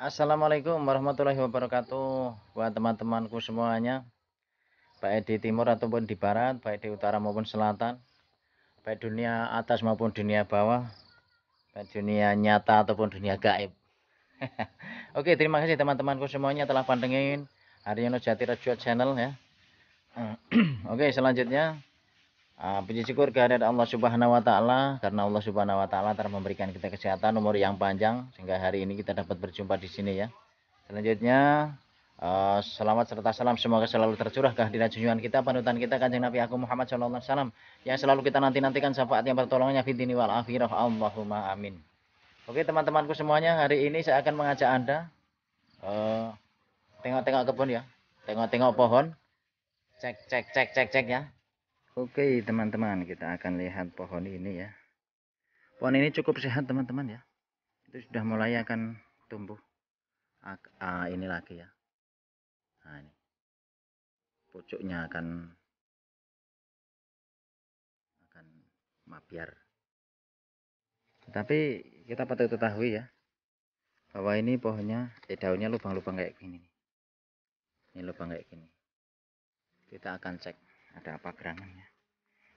Assalamualaikum warahmatullahi wabarakatuh buat teman-temanku semuanya, baik di timur ataupun di barat, baik di utara maupun selatan, baik dunia atas maupun dunia bawah, baik dunia nyata ataupun dunia gaib. Oke, terima kasih teman-temanku semuanya telah pantengin Haryono Jati Rejo channel ya. Oke, selanjutnya puji syukur kehadirat Allah Subhanahu wa taala, karena Allah Subhanahu wa taala telah memberikan kita kesehatan, umur yang panjang sehingga hari ini kita dapat berjumpa di sini ya. Selanjutnya selamat serta salam semoga selalu tercurah kehadirat junjungan kita, panutan kita, Kanjeng Nabi Agung Muhammad SAW, yang selalu kita nanti-nantikan syafaatnya, pertolongannya fid dini wal akhirah. Allahumma amin. Oke teman-temanku semuanya, hari ini saya akan mengajak Anda tengok-tengok kebun ya, tengok-tengok pohon, cek ya. Oke teman-teman, kita akan lihat pohon ini ya. Pohon ini cukup sehat teman-teman ya. Itu sudah mulai akan tumbuh ini lagi ya. Nah, ini pucuknya akan mabiar. Tapi kita patut ketahui ya, bahwa ini pohonnya daunnya lubang-lubang kayak gini. Ini lubang kayak gini. Kita akan cek ada apa gerangannya.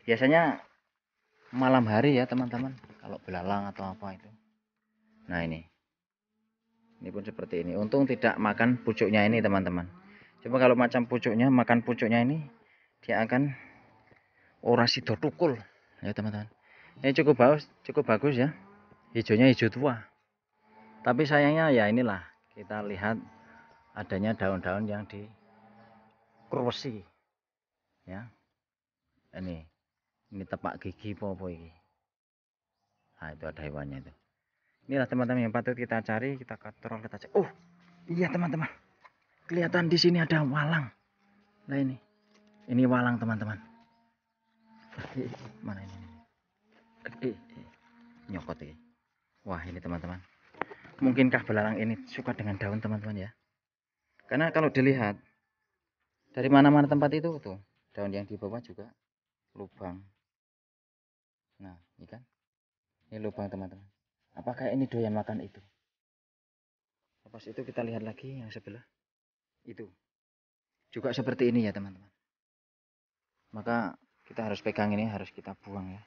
Biasanya malam hari ya teman-teman, kalau belalang atau apa itu. Nah ini pun seperti ini. Untung tidak makan pucuknya ini teman-teman. Coba kalau macam pucuknya, makan pucuknya ini, dia akan orasi tukul ya teman-teman. Ini cukup bagus ya. Hijaunya hijau tua. Tapi sayangnya ya inilah, kita lihat adanya daun-daun yang dikrusesi ya. Ini tepak gigi apa ini. Nah itu ada hewannya itu. Inilah teman-teman yang patut kita cari, kita kontrol, kita cek. Oh iya teman-teman, kelihatan di sini ada walang. Nah ini walang teman-teman. Mana ini? Nyokot ini. Wah ini teman-teman. Mungkinkah belalang ini suka dengan daun teman-teman ya? Karena kalau dilihat dari mana-mana tempat itu tuh, daun yang di bawah juga lubang. Nah ini kan, ini lubang teman-teman. Apakah ini doyan makan itu? Pas itu kita lihat lagi yang sebelah itu juga seperti ini ya teman-teman. Maka kita harus pegang ini, harus kita buang ya.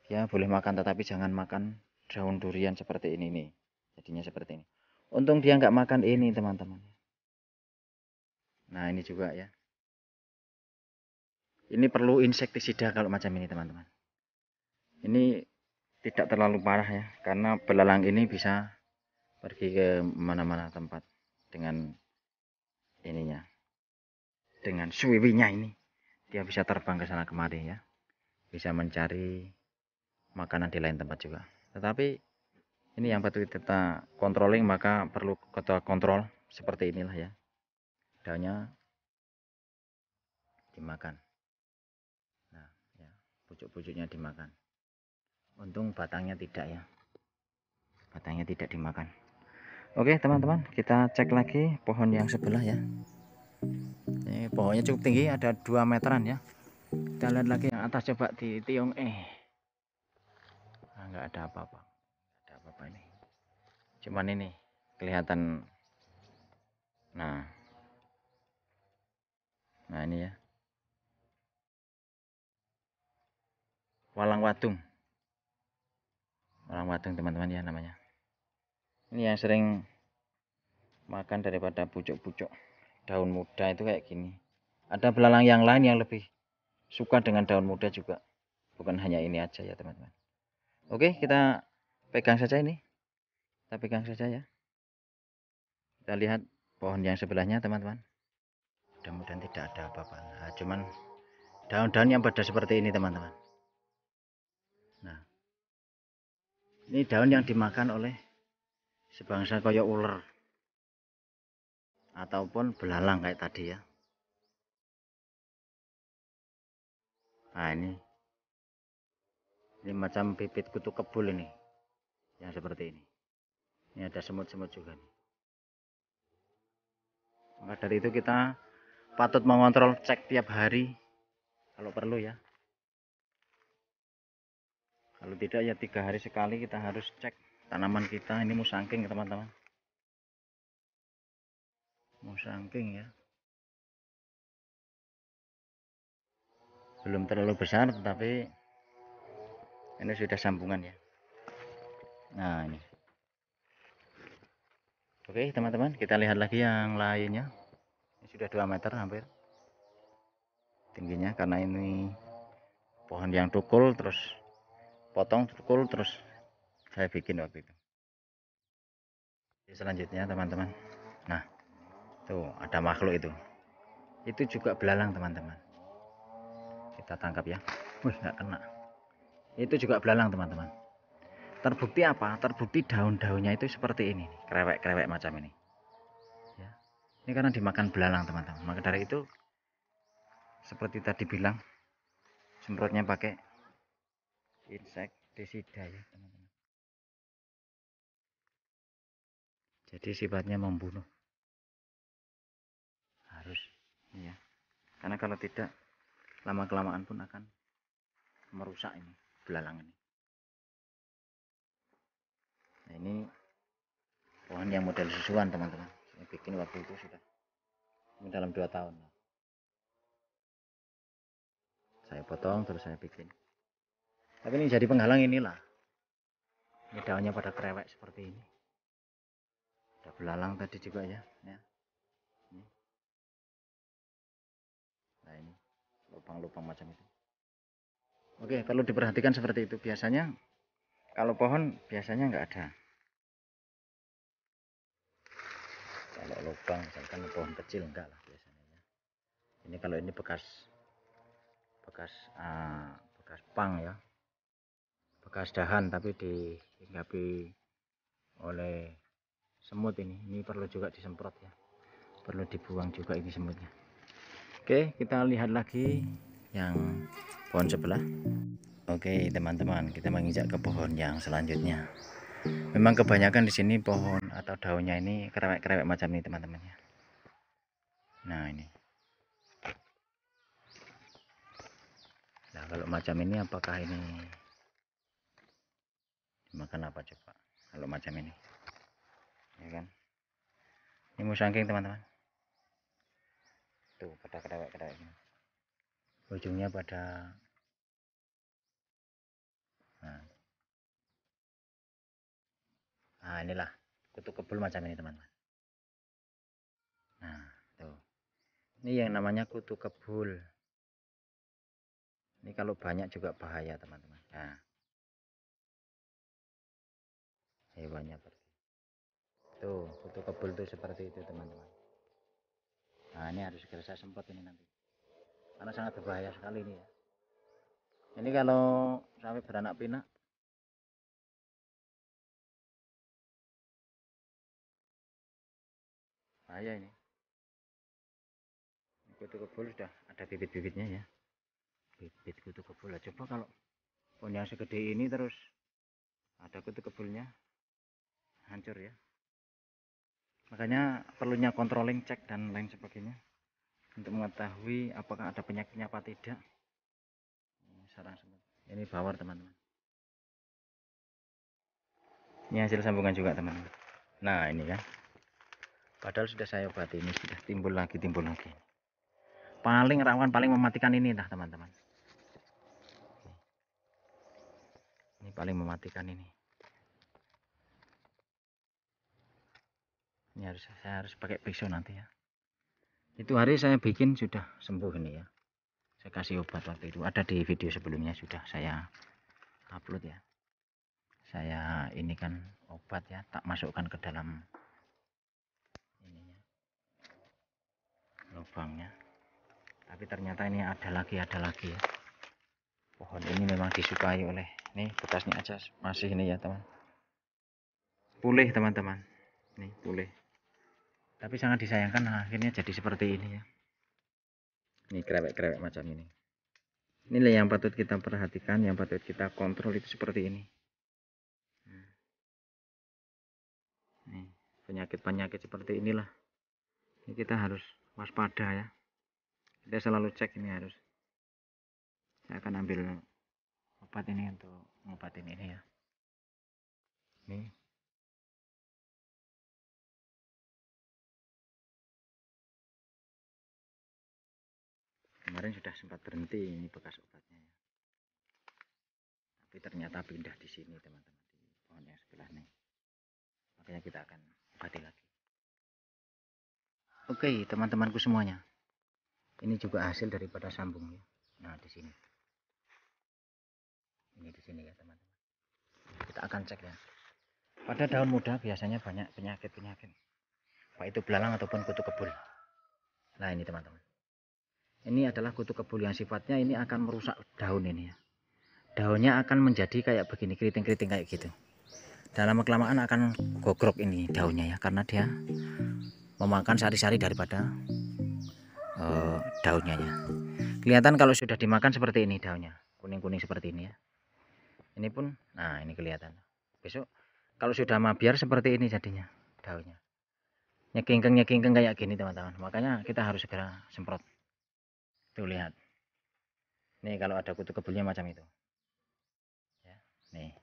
Ya boleh makan, tetapi jangan makan daun durian seperti ini nih. Jadinya seperti ini. Untung dia nggak makan ini teman-teman. Nah ini juga ya. Ini perlu insektisida kalau macam ini teman-teman. Ini tidak terlalu parah ya, karena belalang ini bisa pergi ke mana-mana tempat dengan ininya, dengan suwiwinya ini. Dia bisa terbang ke sana kemari ya, bisa mencari makanan di lain tempat juga. Tetapi ini yang patut kita controlling, maka perlu kita kontrol seperti inilah ya. Daunnya dimakan. Nah, ya, pucuk-pucuknya dimakan. Untung batangnya tidak ya. Batangnya tidak dimakan. Oke, teman-teman, kita cek lagi pohon yang sebelah ya. Ini pohonnya cukup tinggi, ada 2 meteran ya. Kita lihat lagi yang atas, coba di tiung. Nah, nggak ada apa-apa. Ada apa-apa ini. Cuman ini kelihatan. Nah ini ya, walang wadung teman-teman ya namanya. Ini yang sering makan daripada pucuk-pucuk daun muda itu kayak gini. Ada belalang yang lain yang lebih suka dengan daun muda juga, bukan hanya ini aja ya teman-teman. Oke, kita pegang saja ini, kita pegang saja ya. Kita lihat pohon yang sebelahnya teman-teman. Mudah-mudahan tidak ada apa-apa. Nah, cuman daun-daun yang pada seperti ini teman-teman. Nah ini daun yang dimakan oleh sebangsa koyo ular ataupun belalang kayak tadi ya. Nah ini macam bibit kutu kebul ini, yang seperti ini. Ini ada semut-semut juga nih. Maka dari itu kita patut mengontrol, cek tiap hari kalau perlu ya. Kalau tidak ya 3 hari sekali kita harus cek tanaman kita. Ini musangking teman-teman. musangking ya, belum terlalu besar tetapi ini sudah sambungan ya. Nah ini, oke teman-teman, kita lihat lagi yang lainnya. Ini sudah 2 meter hampir tingginya, karena ini pohon yang tukul, terus potong tukul, terus saya bikin waktu itu. Selanjutnya teman-teman, nah tuh ada makhluk itu juga belalang teman-teman. Kita tangkap ya. Wih, nggak kena. Itu juga belalang teman-teman. Terbukti apa? Terbukti daun-daunnya itu seperti ini, krewek-krewek macam ini ya. Ini karena dimakan belalang teman-teman. Maka dari itu, seperti tadi bilang, semprotnya pakai insektisida ya teman-teman. Jadi sifatnya membunuh, harus ya, karena kalau tidak lama kelamaan pun akan merusak ini belalang ini. Nah ini pohon yang model susuan teman-teman, saya bikin waktu itu sudah dalam 2 tahun saya potong, terus saya bikin. Tapi ini jadi penghalang inilah, ini daunnya pada krewek seperti ini. Ada belalang tadi juga ya. Nah ini lubang-lubang macam itu. Oke, perlu diperhatikan seperti itu. Biasanya kalau pohon biasanya nggak ada. Kalau lubang misalkan pohon kecil enggak lah biasanya ya. Ini kalau ini bekas bekas bekas pang ya, bekas dahan tapi dihinggapi oleh semut ini perlu juga disemprot ya, perlu dibuang juga ini semutnya. Oke, kita lihat lagi yang pohon sebelah. Oke teman-teman, kita menginjak ke pohon yang selanjutnya. Memang kebanyakan di sini pohon atau daunnya ini krewek-krewek macam ini teman-teman ya. Nah ini. Nah kalau macam ini apakah ini dimakan apa coba? Kalau macam ini, ya kan? Ini musangking teman-teman. Tuh pada krewek-krewek ini. Ujungnya pada. Nah inilah kutu kebul macam ini teman-teman. Nah tuh. Ini yang namanya kutu kebul. Ini kalau banyak juga bahaya teman-teman. Nah, hewannya pergi. Tuh, kutu kebul tuh seperti itu teman-teman. Nah, ini harus segera saya semprot ini nanti. Karena sangat berbahaya sekali ini ya. Ini kalau sampai beranak pinak, bahaya ini. Kutu kebul sudah ada bibit-bibitnya ya. Bibit kutu kebul. Coba kalau pohon yang segede ini terus ada kutu kebulnya, hancur ya. Makanya perlunya controlling, cek dan lain sebagainya untuk mengetahui apakah ada penyakitnya apa tidak. Ini sarang semut. Ini bawar teman-teman. Ini hasil sambungan juga teman-teman. Nah ini kan, padahal sudah saya obati, ini sudah timbul lagi. Paling rawan, paling mematikan ini dah teman-teman. Ini paling mematikan ini. Ini saya harus pakai pisau nanti ya. Itu hari saya bikin sudah sembuh ini ya. Saya kasih obat waktu itu, ada di video sebelumnya sudah saya upload ya. Saya ini kan obat ya, tak masukkan ke dalam ininya, lubangnya. Tapi ternyata ini ada lagi ya. Pohon ini memang disukai oleh, nih bekasnya aja masih ini ya teman. Pulih teman-teman. Nih pulih. Tapi sangat disayangkan akhirnya jadi seperti ini ya. Ini krewek-krewek macam ini. Inilah yang patut kita perhatikan, yang patut kita kontrol itu seperti ini. Nih, penyakit-penyakit seperti inilah. Ini kita harus waspada ya. Kita selalu cek ini harus. Saya akan ambil obat ini untuk ngobatin ini ya. Nih. kemarin sudah sempat berhenti, ini bekas obatnya ya. Tapi ternyata pindah di sini teman-teman, di pohon yang sebelah nih. Makanya kita akan obati lagi. Oke teman-temanku semuanya, ini juga hasil daripada sambung ya. Nah di sini, ini di sini ya teman-teman. Kita akan cek ya. Pada daun muda biasanya banyak penyakit-penyakit, baik itu belalang ataupun kutu kebul. Nah ini teman-teman, ini adalah kutu kebul yang sifatnya ini akan merusak daun ini ya. Daunnya akan menjadi kayak begini, keriting-keriting kayak gitu. Dan lama-kelamaan akan gogrok ini daunnya ya, karena dia memakan sari-sari daripada daunnya ya. Kelihatan kalau sudah dimakan seperti ini daunnya, kuning-kuning seperti ini ya. Ini pun, nah ini kelihatan. Besok kalau sudah mabiar seperti ini jadinya daunnya. Nyekingkeng kayak gini teman-teman. Makanya kita harus segera semprot. Tuh lihat. Nih kalau ada kutu kebulnya macam itu. Ya, nih.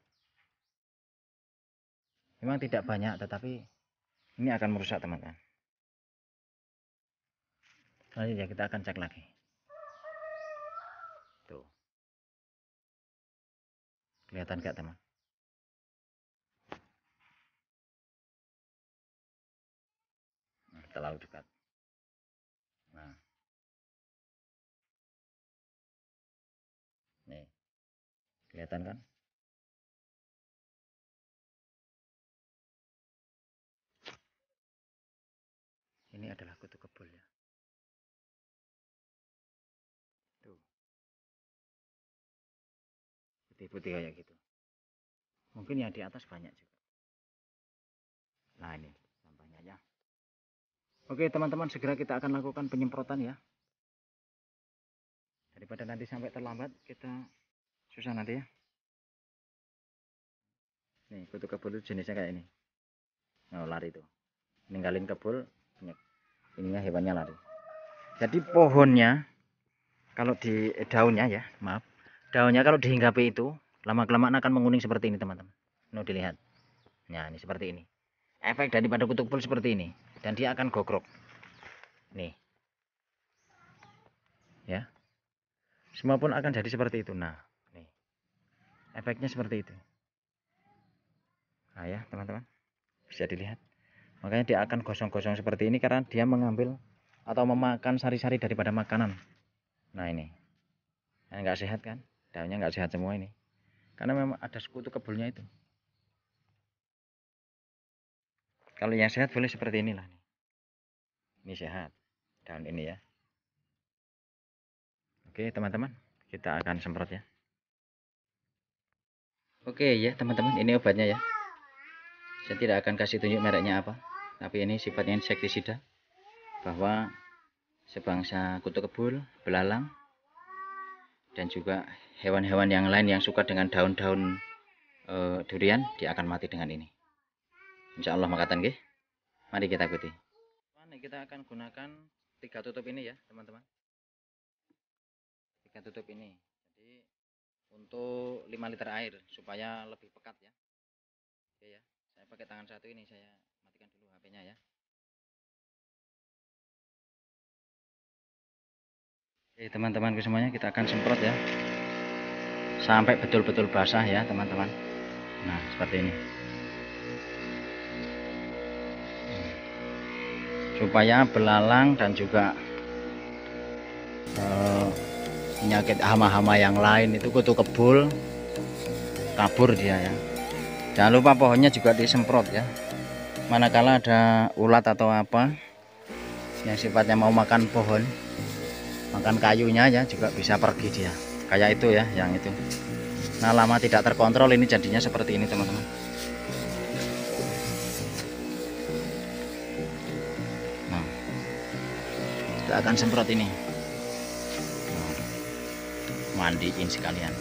Memang tidak banyak, tetapi ini akan merusak teman-teman. Lanjut ya, kita akan cek lagi. Tuh. Kelihatan gak teman? Nah, terlalu dekat. Nah. Nih. Kelihatan kan? Ini adalah kutu kebul ya. Tuh. Putih-putih kayak gitu. Mungkin yang di atas banyak juga. Nah ini sampahnya ya. Oke teman-teman, segera kita akan lakukan penyemprotan ya. Daripada nanti sampai terlambat, kita susah nanti ya. Nih kutu kebul itu jenisnya kayak ini. Oh, lari tuh. Ninggalin kebul, ininya hewannya lari. Jadi pohonnya, kalau di daunnya ya, maaf. Daunnya kalau dihinggapi itu, lama-kelamaan akan menguning seperti ini teman-teman. Nah dilihat. Nah ini seperti ini. Efek daripada kutu kebul seperti ini. Dan dia akan gogrok. Nih. Ya. Semua pun akan jadi seperti itu. Nah, nih. Efeknya seperti itu. Nah ya teman-teman. Bisa dilihat. Makanya dia akan gosong-gosong seperti ini karena dia mengambil atau memakan sari-sari daripada makanan. Nah ini. Nah, nggak sehat kan? Daunnya nggak sehat semua ini. Karena memang ada sekutu kebulnya itu. Kalau yang sehat boleh seperti inilah. Ini sehat. Daun ini ya. Oke teman-teman. Kita akan semprot ya. Oke ya teman-teman. Ini obatnya ya. Saya tidak akan kasih tunjuk mereknya apa. Tapi ini sifatnya insektisida. Bahwa sebangsa kutu kebul, belalang, dan juga hewan-hewan yang lain yang suka dengan daun-daun durian, dia akan mati dengan ini. Insya Allah makatan nggih. Mari kita ikuti. Kita akan gunakan 3 tutup ini ya teman-teman. 3 tutup ini. Jadi untuk 5 liter air supaya lebih pekat ya. Oke ya. Saya pakai tangan satu ini, saya matikan dulu HP-nya ya. Oke teman-temanku semuanya, kita akan semprot ya. Sampai betul-betul basah ya teman-teman. Nah seperti ini. Supaya belalang dan juga penyakit hama-hama yang lain itu kutu kebul kabur dia ya. Jangan lupa pohonnya juga disemprot ya. Manakala ada ulat atau apa yang sifatnya mau makan pohon, makan kayunya ya, juga bisa pergi dia. Kayak itu ya, yang itu. Nah lama tidak terkontrol ini jadinya seperti ini teman-teman. Nah, kita akan semprot ini. Nah, mandiin sekalian.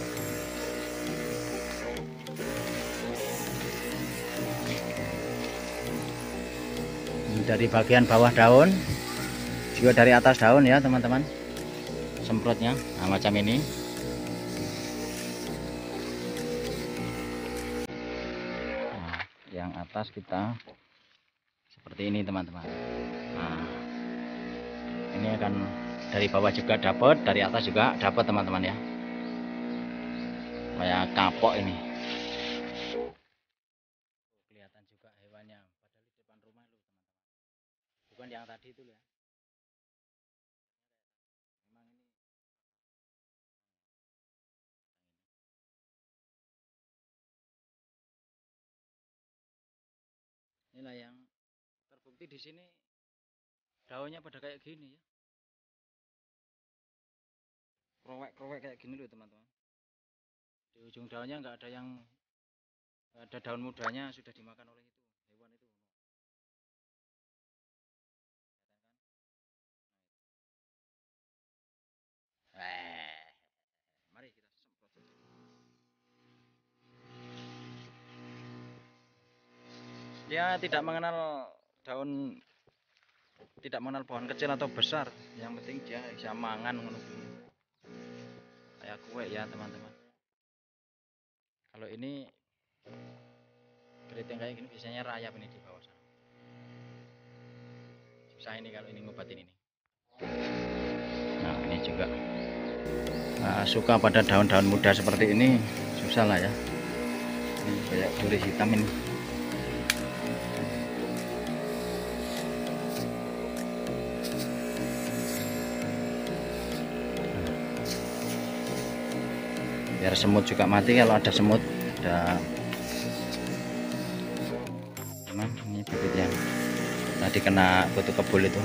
Dari bagian bawah daun, juga dari atas daun ya teman-teman. Semprotnya, nah macam ini. Nah, yang atas kita seperti ini teman-teman. Nah, ini akan dari bawah juga dapat, dari atas juga dapat teman-teman ya. Kayak kapok ini. Kelihatan juga hewannya, padahal di depan rumah lu teman-teman. Bukan yang tadi itu ya. Memang inilah yang terbukti di sini daunnya pada kayak gini ya. Krowek-krowek kayak gini loh teman-teman. Di ujung daunnya nggak ada daun mudanya, sudah dimakan oleh itu hewan itu. Mari kita semprot. Dia tidak mengenal daun, tidak mengenal pohon kecil atau besar. Yang penting dia bisa mangan menunggu kayak kue ya teman-teman. Kalau ini keriting kayak gini biasanya rayap ini di bawah sana. Susah ini kalau ini ngobatin ini. Nah ini juga suka pada daun-daun muda seperti ini, susah lah ya. Ini kayak tulis hitam ini. Biar semut juga mati kalau ada semut. Ada teman, ini bibit yang tadi kena kutu kebul itu.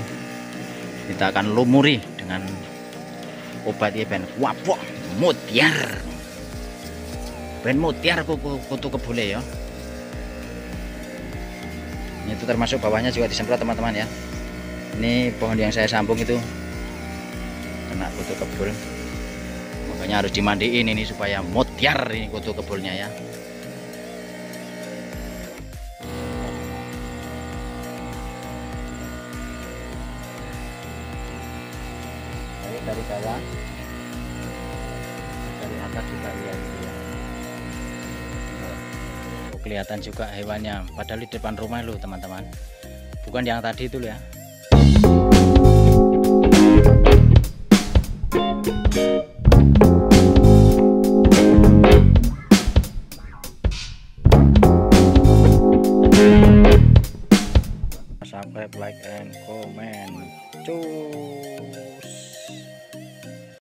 Kita akan lumuri dengan obat ya ben wapok mutiar. Ben mutiar kutu kebule ya. Ini itu termasuk bawahnya juga disemprot teman-teman ya. Ini pohon yang saya sambung itu kena kutu kebul. Makanya harus dimandiin ini supaya mutiar ini kutu kebulnya ya. Dari bawah, dari atas juga lihat ya. Kelihatan juga hewannya, padahal di depan rumah lu teman-teman, bukan yang tadi itu ya. Subscribe, like, and comment. Cuy.